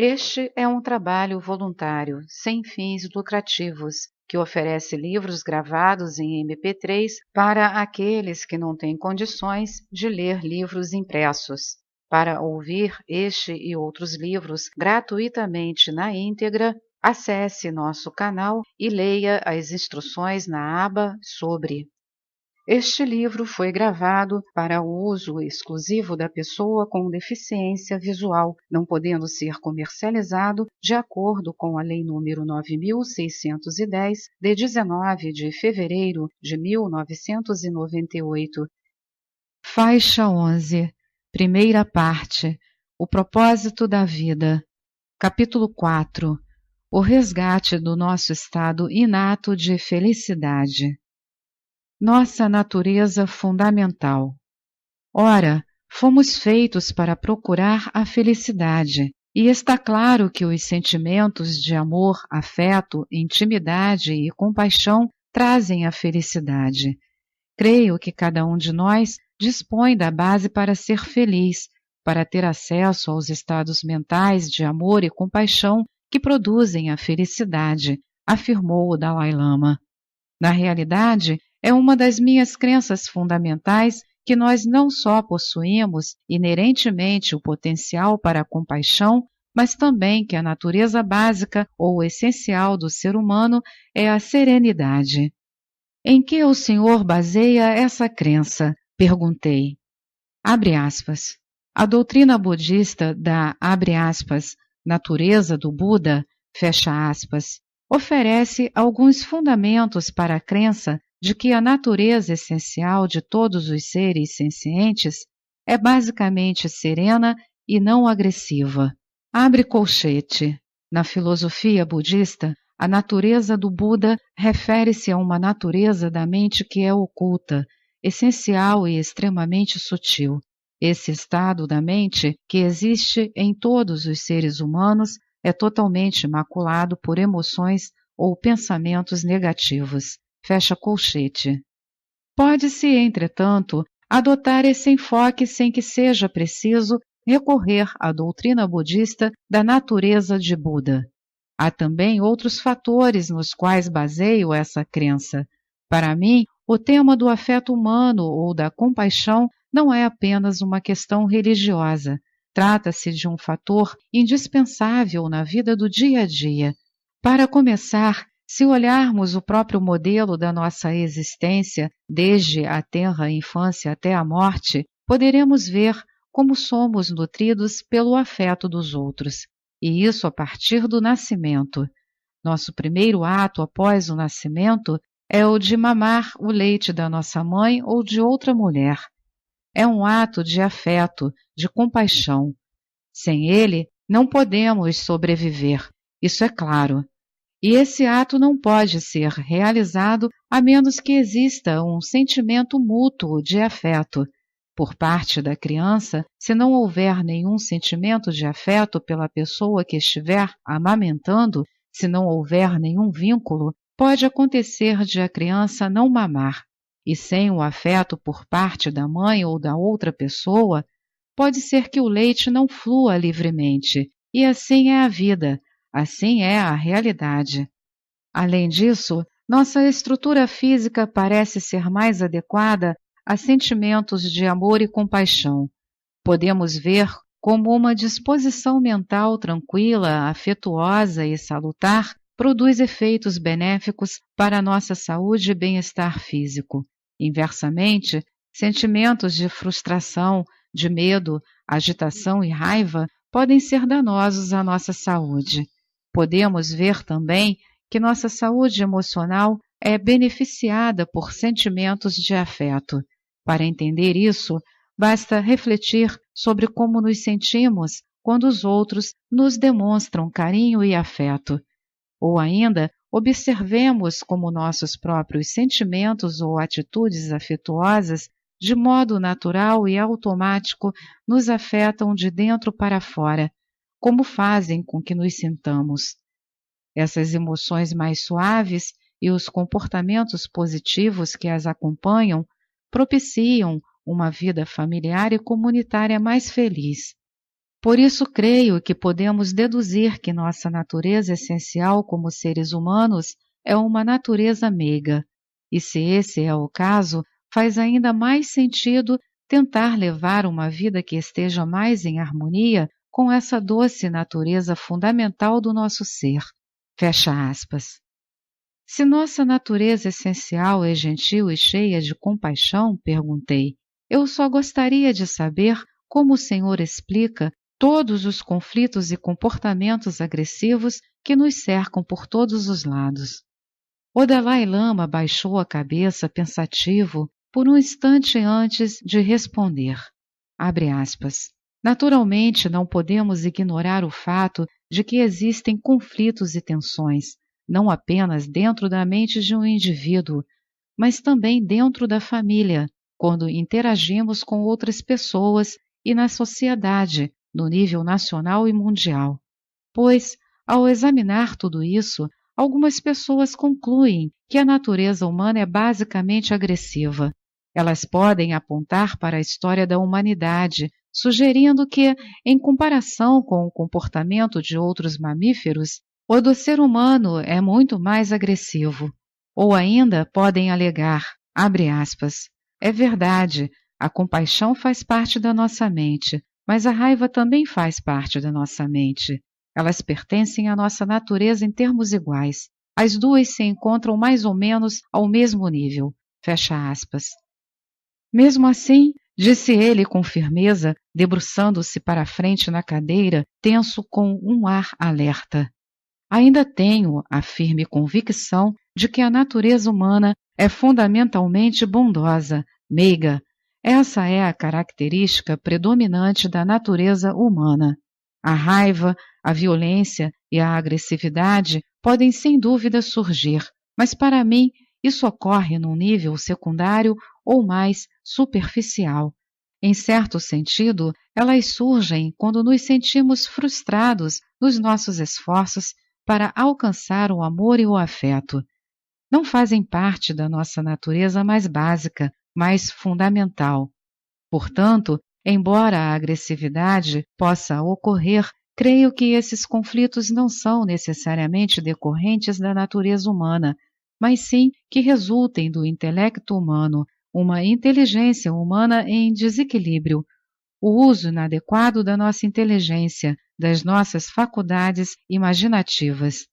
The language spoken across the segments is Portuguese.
Este é um trabalho voluntário, sem fins lucrativos, que oferece livros gravados em MP3 para aqueles que não têm condições de ler livros impressos. Para ouvir este e outros livros gratuitamente na íntegra, acesse nosso canal e leia as instruções na aba Sobre. Este livro foi gravado para o uso exclusivo da pessoa com deficiência visual, não podendo ser comercializado de acordo com a Lei nº 9.610, de 19 de fevereiro de 1998. Faixa 11. Primeira parte. O propósito da vida. Capítulo 4. O resgate do nosso estado inato de felicidade. Nossa natureza fundamental. Ora, fomos feitos para procurar a felicidade, e está claro que os sentimentos de amor, afeto, intimidade e compaixão trazem a felicidade. Creio que cada um de nós dispõe da base para ser feliz, para ter acesso aos estados mentais de amor e compaixão que produzem a felicidade, afirmou o Dalai Lama. Na realidade, é uma das minhas crenças fundamentais que nós não só possuímos inerentemente o potencial para a compaixão, mas também que a natureza básica ou essencial do ser humano é a serenidade. Em que o senhor baseia essa crença? Perguntei. Abre aspas. A doutrina budista da, abre aspas, natureza do Buda, fecha aspas, oferece alguns fundamentos para a crença de que a natureza essencial de todos os seres sencientes é basicamente serena e não agressiva. Abre colchete. Na filosofia budista, a natureza do Buda refere-se a uma natureza da mente que é oculta, essencial e extremamente sutil. Esse estado da mente, que existe em todos os seres humanos, é totalmente maculado por emoções ou pensamentos negativos. Fecha colchete. Pode-se, entretanto, adotar esse enfoque sem que seja preciso recorrer à doutrina budista da natureza de Buda. Há também outros fatores nos quais baseio essa crença. Para mim, o tema do afeto humano ou da compaixão não é apenas uma questão religiosa. Trata-se de um fator indispensável na vida do dia a dia. Para começar, se olharmos o próprio modelo da nossa existência, desde a tenra infância até a morte, poderemos ver como somos nutridos pelo afeto dos outros, e isso a partir do nascimento. Nosso primeiro ato após o nascimento é o de mamar o leite da nossa mãe ou de outra mulher. É um ato de afeto, de compaixão. Sem ele, não podemos sobreviver, isso é claro. E esse ato não pode ser realizado a menos que exista um sentimento mútuo de afeto. Por parte da criança, se não houver nenhum sentimento de afeto pela pessoa que estiver amamentando, se não houver nenhum vínculo, pode acontecer de a criança não mamar. E sem o afeto por parte da mãe ou da outra pessoa, pode ser que o leite não flua livremente. E assim é a vida. Assim é a realidade. Além disso, nossa estrutura física parece ser mais adequada a sentimentos de amor e compaixão. Podemos ver como uma disposição mental tranquila, afetuosa e salutar produz efeitos benéficos para a nossa saúde e bem-estar físico. Inversamente, sentimentos de frustração, de medo, agitação e raiva podem ser danosos à nossa saúde. Podemos ver também que nossa saúde emocional é beneficiada por sentimentos de afeto. Para entender isso, basta refletir sobre como nos sentimos quando os outros nos demonstram carinho e afeto. Ou ainda, observemos como nossos próprios sentimentos ou atitudes afetuosas, de modo natural e automático, nos afetam de dentro para fora, como fazem com que nos sintamos. Essas emoções mais suaves e os comportamentos positivos que as acompanham propiciam uma vida familiar e comunitária mais feliz. Por isso creio que podemos deduzir que nossa natureza essencial como seres humanos é uma natureza meiga. E se esse é o caso, faz ainda mais sentido tentar levar uma vida que esteja mais em harmonia com essa doce natureza fundamental do nosso ser. Fecha aspas. Se nossa natureza essencial é gentil e cheia de compaixão, perguntei, eu só gostaria de saber como o Senhor explica todos os conflitos e comportamentos agressivos que nos cercam por todos os lados. O Dalai Lama baixou a cabeça pensativo por um instante antes de responder. Abre aspas. Naturalmente, não podemos ignorar o fato de que existem conflitos e tensões, não apenas dentro da mente de um indivíduo, mas também dentro da família, quando interagimos com outras pessoas e na sociedade, no nível nacional e mundial. Pois, ao examinar tudo isso, algumas pessoas concluem que a natureza humana é basicamente agressiva. Elas podem apontar para a história da humanidade, sugerindo que, em comparação com o comportamento de outros mamíferos, o do ser humano é muito mais agressivo. Ou ainda podem alegar, abre aspas, é verdade, a compaixão faz parte da nossa mente, mas a raiva também faz parte da nossa mente. Elas pertencem à nossa natureza em termos iguais. As duas se encontram mais ou menos ao mesmo nível. Fecha aspas. Mesmo assim, disse ele com firmeza, debruçando-se para a frente na cadeira, tenso com um ar alerta. Ainda tenho a firme convicção de que a natureza humana é fundamentalmente bondosa, meiga. Essa é a característica predominante da natureza humana. A raiva, a violência e a agressividade podem sem dúvida surgir, mas para mim isso ocorre num nível secundário ou mais superficial. Em certo sentido, elas surgem quando nos sentimos frustrados nos nossos esforços para alcançar o amor e o afeto. Não fazem parte da nossa natureza mais básica, mais fundamental. Portanto, embora a agressividade possa ocorrer, creio que esses conflitos não são necessariamente decorrentes da natureza humana, mas sim que resultem do intelecto humano, uma inteligência humana em desequilíbrio, o uso inadequado da nossa inteligência, das nossas faculdades imaginativas.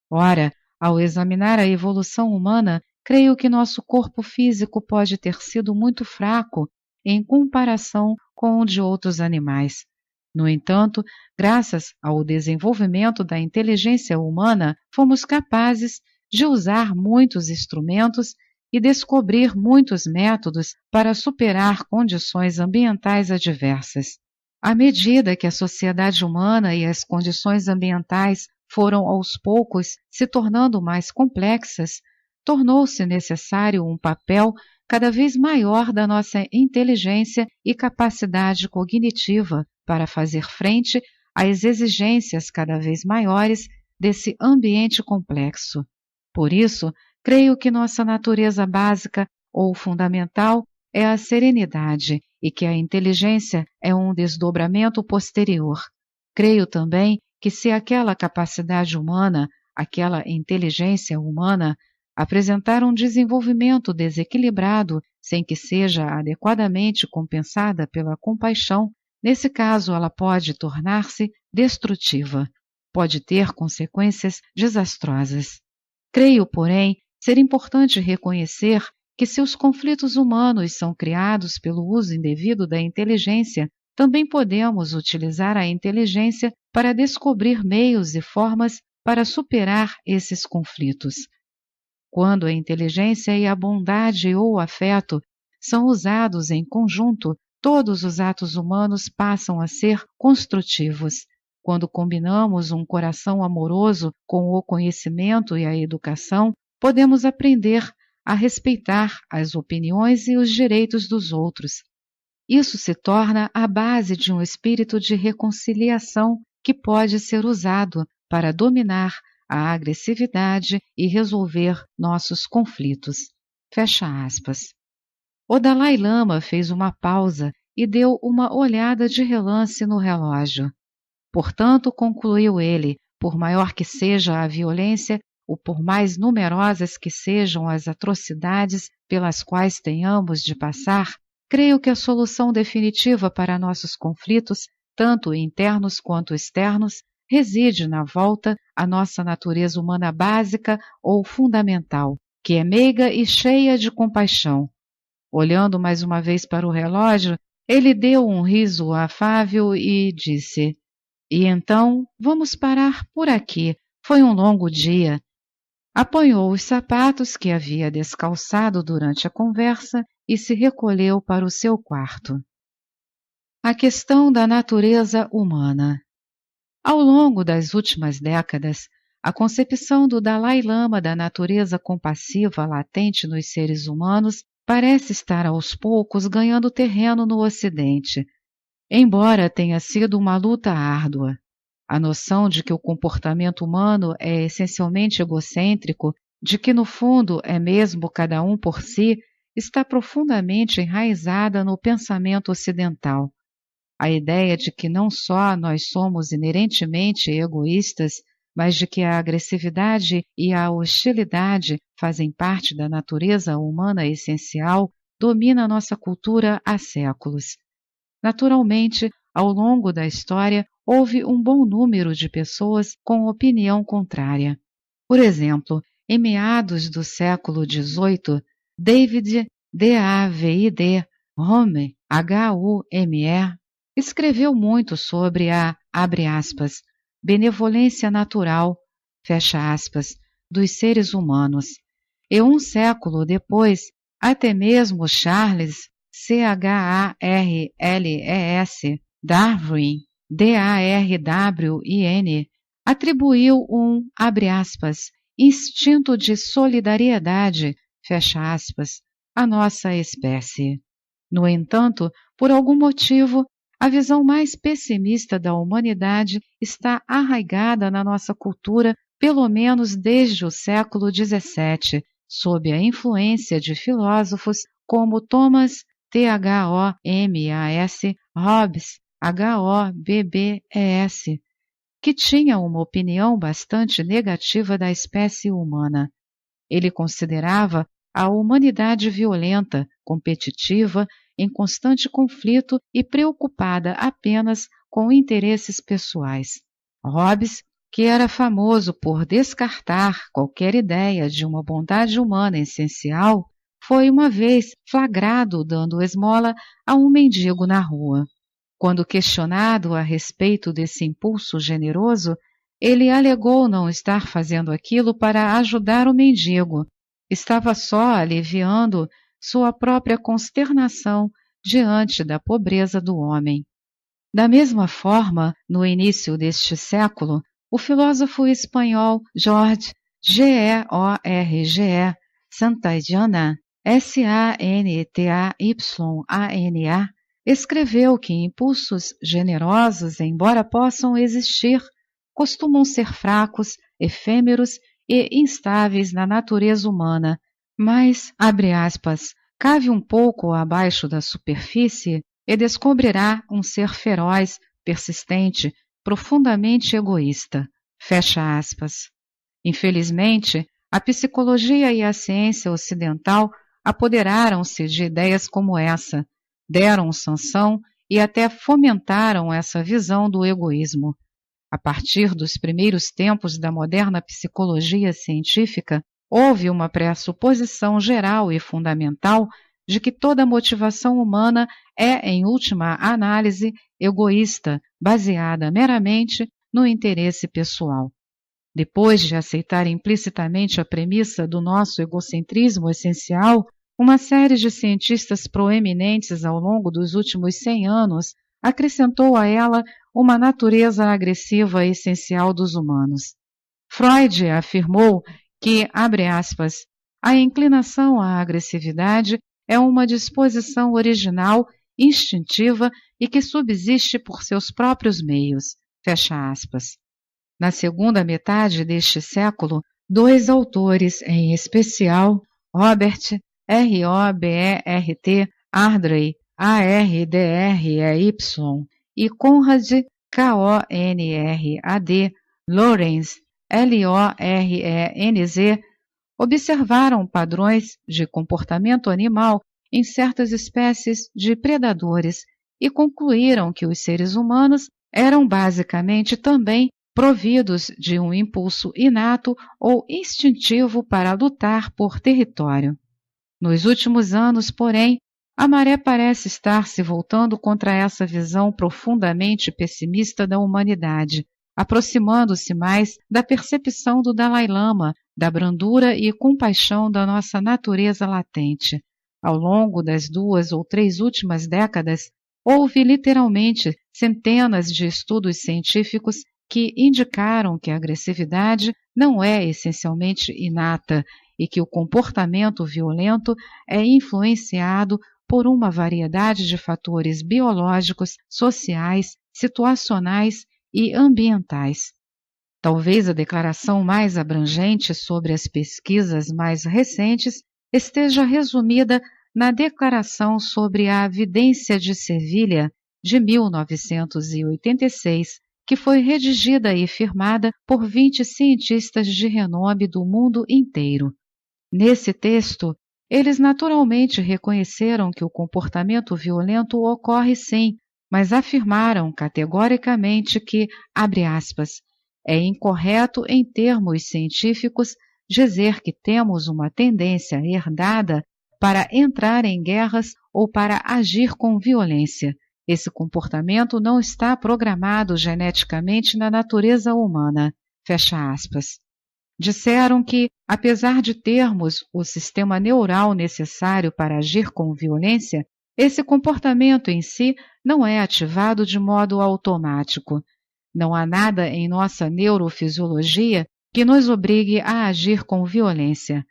Ora, ao examinar a evolução humana, creio que nosso corpo físico pode ter sido muito fraco em comparação com o de outros animais. No entanto, graças ao desenvolvimento da inteligência humana, fomos capazes de usar muitos instrumentos e descobrir muitos métodos para superar condições ambientais adversas. À medida que a sociedade humana e as condições ambientais foram aos poucos se tornando mais complexas, tornou-se necessário um papel cada vez maior da nossa inteligência e capacidade cognitiva para fazer frente às exigências cada vez maiores desse ambiente complexo. Por isso, creio que nossa natureza básica ou fundamental é a serenidade e que a inteligência é um desdobramento posterior. Creio também que se aquela capacidade humana, aquela inteligência humana, apresentar um desenvolvimento desequilibrado sem que seja adequadamente compensada pela compaixão, nesse caso ela pode tornar-se destrutiva, pode ter consequências desastrosas. Creio, porém, ser importante reconhecer que se os conflitos humanos são criados pelo uso indevido da inteligência, também podemos utilizar a inteligência para descobrir meios e formas para superar esses conflitos. Quando a inteligência e a bondade ou o afeto são usados em conjunto, todos os atos humanos passam a ser construtivos. Quando combinamos um coração amoroso com o conhecimento e a educação, podemos aprender a respeitar as opiniões e os direitos dos outros. Isso se torna a base de um espírito de reconciliação que pode ser usado para dominar a agressividade e resolver nossos conflitos. Fecha aspas. O Dalai Lama fez uma pausa e deu uma olhada de relance no relógio. Portanto, concluiu ele, por maior que seja a violência, ou por mais numerosas que sejam as atrocidades pelas quais tenhamos de passar, creio que a solução definitiva para nossos conflitos, tanto internos quanto externos, reside na volta à nossa natureza humana básica ou fundamental, que é meiga e cheia de compaixão. Olhando mais uma vez para o relógio, ele deu um riso afável e disse: "E então, vamos parar por aqui. Foi um longo dia." Apanhou os sapatos que havia descalçado durante a conversa e se recolheu para o seu quarto. A questão da natureza humana. Ao longo das últimas décadas, a concepção do Dalai Lama da natureza compassiva latente nos seres humanos parece estar aos poucos ganhando terreno no Ocidente, embora tenha sido uma luta árdua. A noção de que o comportamento humano é essencialmente egocêntrico, de que no fundo é mesmo cada um por si, está profundamente enraizada no pensamento ocidental. A ideia de que não só nós somos inerentemente egoístas, mas de que a agressividade e a hostilidade fazem parte da natureza humana essencial, domina nossa cultura há séculos. Naturalmente, ao longo da história, houve um bom número de pessoas com opinião contrária. Por exemplo, em meados do século XVIII, David Hume, Hume, escreveu muito sobre a, abre aspas, benevolência natural, fecha aspas, dos seres humanos. E um século depois, até mesmo Charles Darwin, Darwin, atribuiu um, abre aspas, instinto de solidariedade, fecha aspas, à nossa espécie. No entanto, por algum motivo, a visão mais pessimista da humanidade está arraigada na nossa cultura, pelo menos desde o século XVII, sob a influência de filósofos como Thomas Hobbes, que tinha uma opinião bastante negativa da espécie humana. Ele considerava a humanidade violenta, competitiva, em constante conflito e preocupada apenas com interesses pessoais. Hobbes, que era famoso por descartar qualquer ideia de uma bondade humana essencial, foi uma vez flagrado dando esmola a um mendigo na rua. Quando questionado a respeito desse impulso generoso, ele alegou não estar fazendo aquilo para ajudar o mendigo. Estava só aliviando sua própria consternação diante da pobreza do homem. Da mesma forma, no início deste século, o filósofo espanhol George Santayana, Santayana, escreveu que impulsos generosos, embora possam existir, costumam ser fracos, efêmeros e instáveis na natureza humana, mas, abre aspas, cave um pouco abaixo da superfície e descobrirá um ser feroz, persistente, profundamente egoísta. Fecha aspas. Infelizmente, a psicologia e a ciência ocidental apoderaram-se de ideias como essa, deram sanção e até fomentaram essa visão do egoísmo. A partir dos primeiros tempos da moderna psicologia científica, houve uma pressuposição geral e fundamental de que toda motivação humana é, em última análise, egoísta, baseada meramente no interesse pessoal. Depois de aceitar implicitamente a premissa do nosso egocentrismo essencial, uma série de cientistas proeminentes ao longo dos últimos 100 anos acrescentou a ela uma natureza agressiva essencial dos humanos. Freud afirmou que, abre aspas, a inclinação à agressividade é uma disposição original, instintiva e que subsiste por seus próprios meios, fecha aspas. Na segunda metade deste século, dois autores, em especial, Robert Ardrey, e Conrad Konrad Lorenz, Lorenz, observaram padrões de comportamento animal em certas espécies de predadores e concluíram que os seres humanos eram basicamente também providos de um impulso inato ou instintivo para lutar por território. Nos últimos anos, porém, a maré parece estar se voltando contra essa visão profundamente pessimista da humanidade, aproximando-se mais da percepção do Dalai Lama, da brandura e compaixão da nossa natureza latente. Ao longo das 2 ou 3 últimas décadas, houve literalmente centenas de estudos científicos que indicaram que a agressividade não é essencialmente inata e que o comportamento violento é influenciado por uma variedade de fatores biológicos, sociais, situacionais e ambientais. Talvez a declaração mais abrangente sobre as pesquisas mais recentes esteja resumida na Declaração sobre a Vidência de Sevilha, de 1986, que foi redigida e firmada por 20 cientistas de renome do mundo inteiro. Nesse texto, eles naturalmente reconheceram que o comportamento violento ocorre sim, mas afirmaram categoricamente que, abre aspas, é incorreto em termos científicos dizer que temos uma tendência herdada para entrar em guerras ou para agir com violência. Esse comportamento não está programado geneticamente na natureza humana. Fecha aspas. Disseram que, apesar de termos o sistema neural necessário para agir com violência, esse comportamento em si não é ativado de modo automático. Não há nada em nossa neurofisiologia que nos obrigue a agir com violência.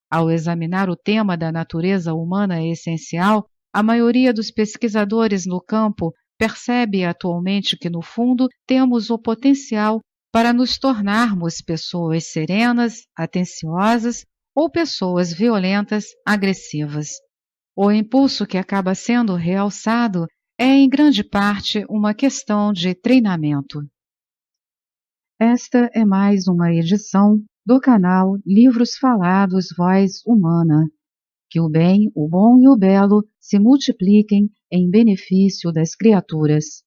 Ao examinar o tema da natureza humana essencial, a maioria dos pesquisadores no campo percebe atualmente que, no fundo, temos o potencial para nos tornarmos pessoas serenas, atenciosas ou pessoas violentas, agressivas. O impulso que acaba sendo realçado é, em grande parte, uma questão de treinamento. Esta é mais uma edição do canal Livros Falados Voz Humana. Que o bem, o bom e o belo se multipliquem em benefício das criaturas.